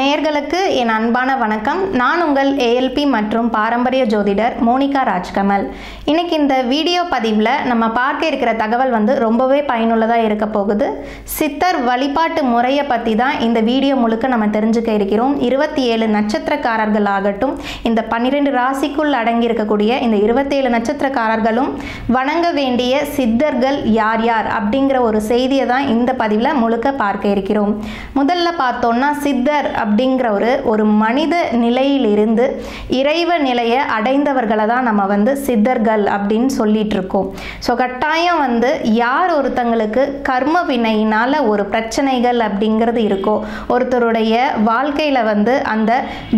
நேயர்களுக்கு என் அன்பான வணக்கம். நான் உங்கள் ஏஎல்பி மற்றும் பாரம்பரிய ஜோதிடர் மோனிகா ராஜ்கமல். இன்னைக்கு இந்த வீடியோ பதிவில் நம்ம பார்க்க இருக்கிற தகவல் ரொம்பவே பயனுள்ளதாக இருக்க போகுது. சித்தர் வழிபாட்டு முறையை பற்றி தான் இந்த வீடியோ முழுக்க நம்ம தெரிஞ்சுக்க இருக்கிறோம். 27 நட்சத்திரக்காரர்கள் ஆகட்டும், இந்த 12 ராசிக்குள் அடங்கி இருக்கக்கூடிய இந்த 27 நட்சத்திரக்காரர்களும் வணங்க வேண்டிய சித்தர்கள் யார் யார் அப்படிங்கிற ஒரு செய்தியை தான் இந்த பதிவில் முழுக்க பார்க்க இருக்கிறோம். முதல்ல பார்த்தோம்னா சித்தர் அப்படிங்கிற ஒரு மனித நிலையிலிருந்து இறைவ நிலையை அடைந்தவர்களை தான் நம்ம சித்தர்கள் அப்படின்னு சொல்லிட்டு இருக்கோம். ஸோ கட்டாயம் யார் ஒருத்தங்களுக்கு கர்ம வினையினால ஒரு பிரச்சனைகள் அப்படிங்கிறது இருக்கோ, ஒருத்தருடைய வாழ்க்கையில் அந்த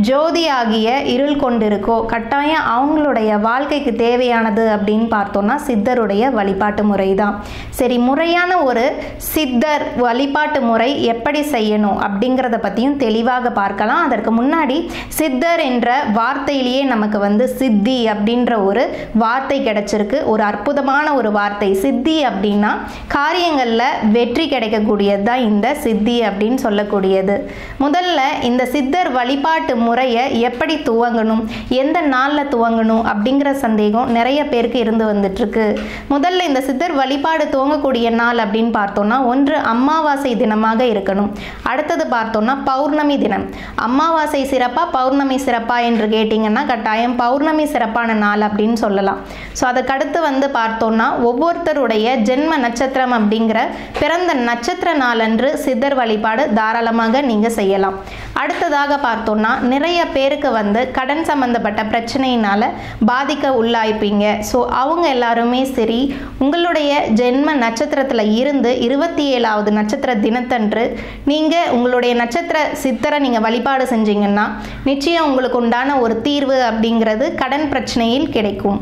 ஜோதியாகிய இருள் கொண்டு இருக்கோ, கட்டாயம் அவங்களுடைய வாழ்க்கைக்கு தேவையானது அப்படின்னு பார்த்தோம்னா சித்தருடைய வழிபாட்டு முறை தான். சரி, முறையான ஒரு சித்தர் வழிபாட்டு முறை எப்படி செய்யணும் அப்படிங்கிறத பற்றியும் தெளிவாக பார்க்கலாம். அதற்கு முன்னாடி சித்தர் என்ற வார்த்தையிலேயே நமக்கு சித்தி அப்படின்ற ஒரு வார்த்தை கிடைச்சிருக்கு. ஒரு அற்புதமான ஒரு வார்த்தை. சித்தி அப்படின்னா காரியங்களில் வெற்றி கிடைக்கக்கூடியது தான் இந்த சித்தி அப்படின்னு சொல்லக்கூடியது. முதல்ல இந்த சித்தர் வழிபாட்டு முறையை எப்படி துவங்கணும், எந்த நாளில் துவங்கணும் அப்படிங்கிற சந்தேகம் நிறைய பேருக்கு இருந்து வந்துட்டு இருக்கு. முதல்ல இந்த சித்தர் வழிபாடு துவங்கக்கூடிய நாள் அப்படின்னு பார்த்தோம்னா ஒன்று அமாவாசை தினமாக இருக்கணும். அடுத்தது பார்த்தோம்னா பௌர்ணமி தினம். அமாவாசை சிறப்பா பௌர்ணமி சிறப்பா என்று கேட்டிங்கன்னா கட்டாயம் பௌர்ணமி சிறப்பான நாள் அப்படின்னு சொல்லலாம். ஸோ அதுக்கடுத்து பார்த்தோம்னா ஒவ்வொருத்தருடைய ஜென்ம நட்சத்திரம் அப்படிங்கிற பிறந்த நட்சத்திர நாளன்று சித்தர் வழிபாடு தாராளமாக நீங்கள் செய்யலாம். அடுத்ததாக பார்த்தோம்னா நிறைய பேருக்கு கடன் சம்பந்தப்பட்ட பிரச்சனையினால பாதிக்க உள்ளாய்ப்பீங்க. ஸோ அவங்க எல்லாருமே சரி, உங்களுடைய ஜென்ம நட்சத்திரத்தில் இருந்து 27வது நட்சத்திர தினத்தன்று நீங்கள் உங்களுடைய நட்சத்திர சித்தரை நீங்கள் வழிபாடு செஞ்சீங்கன்னா நிச்சயம் உங்களுக்கு உண்டான ஒரு தீர்வு அப்படிங்கிறது கடன் பிரச்சனையில் கிடைக்கும்.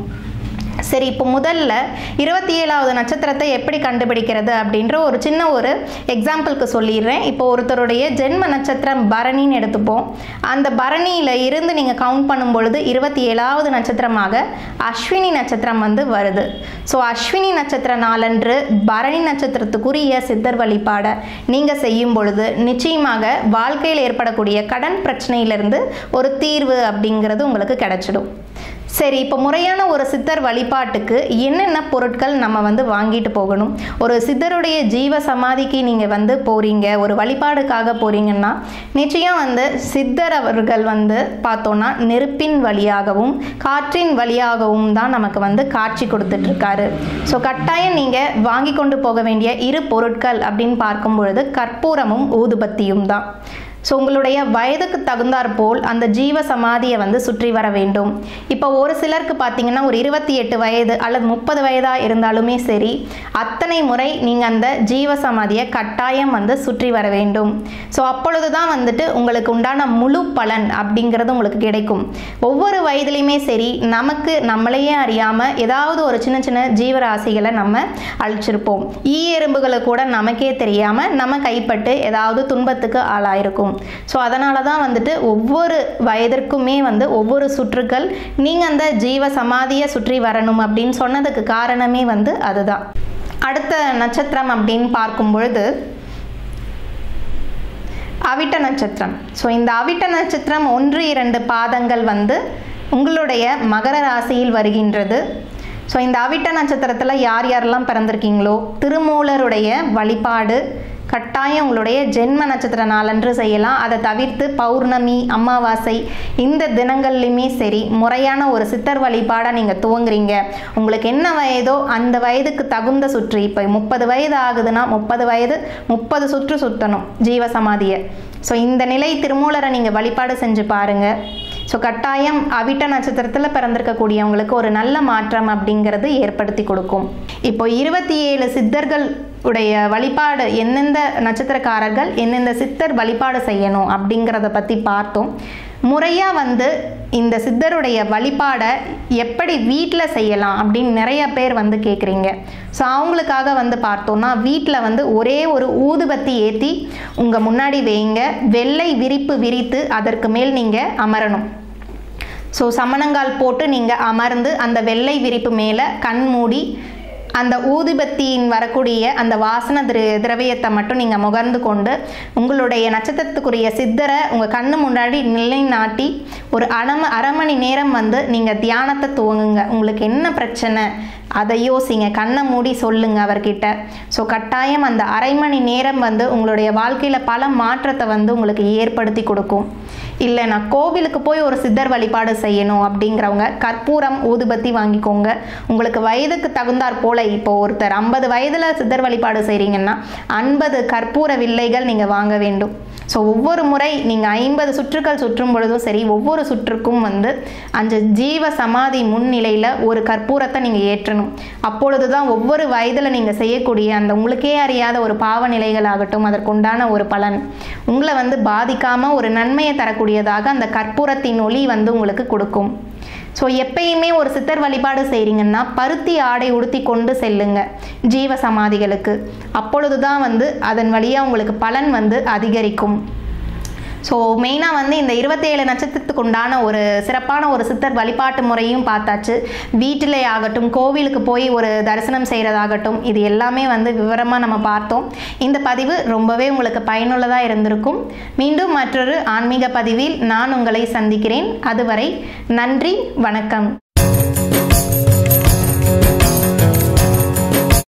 சரி, இப்போ முதல்ல 27வது நட்சத்திரத்தை எப்படி கண்டுபிடிக்கிறது அப்படின்ற ஒரு சின்ன ஒரு எக்ஸாம்பிளுக்கு சொல்லிடுறேன். இப்போ ஒருத்தருடைய ஜென்ம நட்சத்திரம் பரணின்னு எடுத்துப்போம். அந்த பரணியில் இருந்து நீங்கள் கவுண்ட் பண்ணும் பொழுது 27வது நட்சத்திரமாக அஸ்வினி நட்சத்திரம் வருது. ஸோ அஸ்வினி நட்சத்திர நாளன்று பரணி நட்சத்திரத்துக்குரிய சித்தர் வழிபாடை நீங்கள் செய்யும் பொழுது நிச்சயமாக வாழ்க்கையில் ஏற்படக்கூடிய கடன் பிரச்சனையிலிருந்து ஒரு தீர்வு அப்படிங்கிறது உங்களுக்கு கிடைச்சிடும். சரி, இப்போ முறையான ஒரு சித்தர் வழிபாட்டுக்கு என்னென்ன பொருட்கள் நம்ம வாங்கிட்டு போகணும்? ஒரு சித்தருடைய ஜீவ சமாதிக்கு நீங்கள் போகிறீங்க, ஒரு வழிபாடுக்காக போகிறீங்கன்னா நிச்சயம் சித்தர் அவர்கள் பார்த்தோன்னா நெருப்பின் வழியாகவும் காற்றின் வழியாகவும் தான் நமக்கு காட்சி கொடுத்துட்ருக்காரு. ஸோ கட்டாயம் நீங்கள் வாங்கி கொண்டு போக வேண்டிய 2 பொருட்கள் அப்படின்னு பார்க்கும் பொழுது கற்பூரமும் ஊதுபத்தியும் தான். ஸோ உங்களுடைய வயதுக்கு தகுந்தாற் போல் அந்த ஜீவ சமாதியை சுற்றி வர வேண்டும். இப்போ ஒரு சிலருக்கு பார்த்தீங்கன்னா ஒரு 28 வயது அல்லது 30 வயதாக இருந்தாலுமே சரி, அத்தனை முறை நீங்கள் அந்த ஜீவ சமாதியை கட்டாயம் சுற்றி வர வேண்டும். ஸோ அப்பொழுது தான் உங்களுக்கு உண்டான முழு பலன் அப்படிங்கிறது உங்களுக்கு கிடைக்கும். ஒவ்வொரு வயதுலையுமே சரி, நமக்கு நம்மளையே அறியாமல் ஏதாவது ஒரு சின்ன சின்ன ஜீவராசிகளை நம்ம அழிச்சிருப்போம். எறும்புகளை கூட நமக்கே தெரியாமல் நம்ம கைப்பட்டு ஏதாவது துன்பத்துக்கு ஆளாயிருக்கும். ஸோ அதனால தான் ஒவ்வொரு வயதிற்குமே ஒவ்வொரு சுற்றுக்கள் நீங்கள் அந்த ஜீவ சமாதியை சுற்றி வரணும் அப்படின்னு சொன்னதுக்கு காரணமே அதுதான். அடுத்த நட்சத்திரம் அப்படின்னு பார்க்கும் பொழுது அவிட்ட நட்சத்திரம். ஸோ இந்த அவிட்ட நட்சத்திரம் 1-2 பாதங்கள் உங்களுடைய மகர ராசியில் வருகின்றது. ஸோ இந்த அவிட்ட நட்சத்திரத்தில் யார் யாரெல்லாம் பிறந்திருக்கீங்களோ திருமூலருடைய வழிபாடு கட்டாயம் உங்களுடைய ஜென்ம நட்சத்திர நாளன்று செய்யலாம். அதை தவிர்த்து பௌர்ணமி, அமாவாசை இந்த தினங்கள்லையுமே சரி முறையான ஒரு சித்தர் வழிபாடை நீங்கள் துவங்குறீங்க. உங்களுக்கு என்ன வயதோ அந்த வயதுக்கு தகுந்த சுற்று. இப்போ 30 வயது ஆகுதுன்னா 30 வயது 30 சுற்று சுற்றணும் ஜீவ சமாதியை. ஸோ இந்த நிலை திருமூலரை நீங்கள் வழிபாடு செஞ்சு பாருங்கள். ஸோ கட்டாயம் அவிட்ட நட்சத்திரத்தில் பிறந்திருக்கக்கூடியவங்களுக்கு ஒரு நல்ல மாற்றம் அப்படிங்கிறது ஏற்படுத்தி கொடுக்கும். இப்போ 27 சித்தர்கள் உடைய வழிபாடு எந்தெந்த நட்சத்திரக்காரர்கள் எந்தெந்த சித்தர் வழிபாடு செய்யணும் அப்படிங்கிறத பற்றி பார்த்தோம். முறையாக இந்த சித்தருடைய வழிபாடை எப்படி வீட்டில் செய்யலாம் அப்படின்னு நிறைய பேர் கேட்குறீங்க. ஸோ அவங்களுக்காக பார்த்தோன்னா வீட்டில் ஒரே ஒரு ஊதுபத்தி ஏற்றி உங்கள் முன்னாடி வைங்க. வெள்ளை விரிப்பு விரித்து அதற்கு மேல் நீங்கள் அமரணும். ஸோ சமணங்கால் போட்டு நீங்கள் அமர்ந்து அந்த வெள்ளை விரிப்பு மேலே கண் மூடி அந்த ஊதுபத்தியின் வரக்கூடிய அந்த வாசன திரவியத்தை மட்டும் நீங்கள் முகர்ந்து கொண்டு உங்களுடைய நட்சத்திரத்துக்குரிய சித்தரை உங்கள் கண்ணு முன்னாடி நிலைநாட்டி ஒரு அரை மணி நேரம் வந்து நீங்கள் தியானத்தை துவங்குங்க. உங்களுக்கு என்ன பிரச்சனை அதை யோசிங்க, கண்ணை மூடி சொல்லுங்க அவர்கிட்ட. ஸோ கட்டாயம் அந்த அரை மணி நேரம் வந்து உங்களுடைய வாழ்க்கையில் பல மாற்றத்தை வந்து உங்களுக்கு ஏற்படுத்தி கொடுக்கும். இல்லை நான் கோவிலுக்கு போய் ஒரு சித்தர் வழிபாடு செய்யணும் அப்படிங்கிறவங்க கற்பூரம் ஊதுபத்தி வாங்கிக்கோங்க. உங்களுக்கு வயதுக்கு தகுந்தாற் போல இப்போ ஒருத்தர் 50 வயதில் சித்தர் வழிபாடு செய்கிறீங்கன்னா 50 கற்பூர வில்லைகள் நீங்கள் வாங்க வேண்டும். ஸோ ஒவ்வொரு முறை நீங்கள் 50 சுற்றுக்கள் சுற்றும் பொழுதும் சரி, ஒவ்வொரு சுற்றுக்கும் வந்து அந்த ஜீவ சமாதி முன்னிலையில் ஒரு கற்பூரத்தை நீங்கள் ஏற்றணும். அப்பொழுது தான் ஒவ்வொரு வயதில் நீங்கள் செய்யக்கூடிய அந்த உங்களுக்கே அறியாத ஒரு பாவ நிலைகள் ஆகட்டும் அதற்குண்டான ஒரு பலன் உங்களை வந்து பாதிக்காமல் ஒரு நன்மையை தரக்கூடியதாக அந்த கற்பூரத்தின் ஒளி வந்து உங்களுக்கு கொடுக்கும். ஸோ எப்பயுமே ஒரு சித்தர் வழிபாடு செய்கிறீங்கன்னா பருத்தி ஆடை உடுத்தி கொண்டு செல்லுங்க ஜீவ சமாதிகளுக்கு. அப்பொழுது தான் வந்து அதன் வழியாக உங்களுக்கு பலன் வந்து அதிகரிக்கும். ஸோ மெயினாக வந்து இந்த 27 நட்சத்திரத்துக்கு உண்டான ஒரு சிறப்பான ஒரு சித்தர் வழிபாட்டு முறையும் பார்த்தாச்சு. வீட்டிலே ஆகட்டும், கோவிலுக்கு போய் ஒரு தரிசனம் செய்கிறதாகட்டும், இது எல்லாமே வந்து விவரமாக நம்ம பார்த்தோம். இந்த பதிவு ரொம்பவே உங்களுக்கு பயனுள்ளதாக இருந்திருக்கும். மீண்டும் மற்றொரு ஆன்மீக பதிவில் நான் உங்களை சந்திக்கிறேன். அதுவரை நன்றி, வணக்கம்.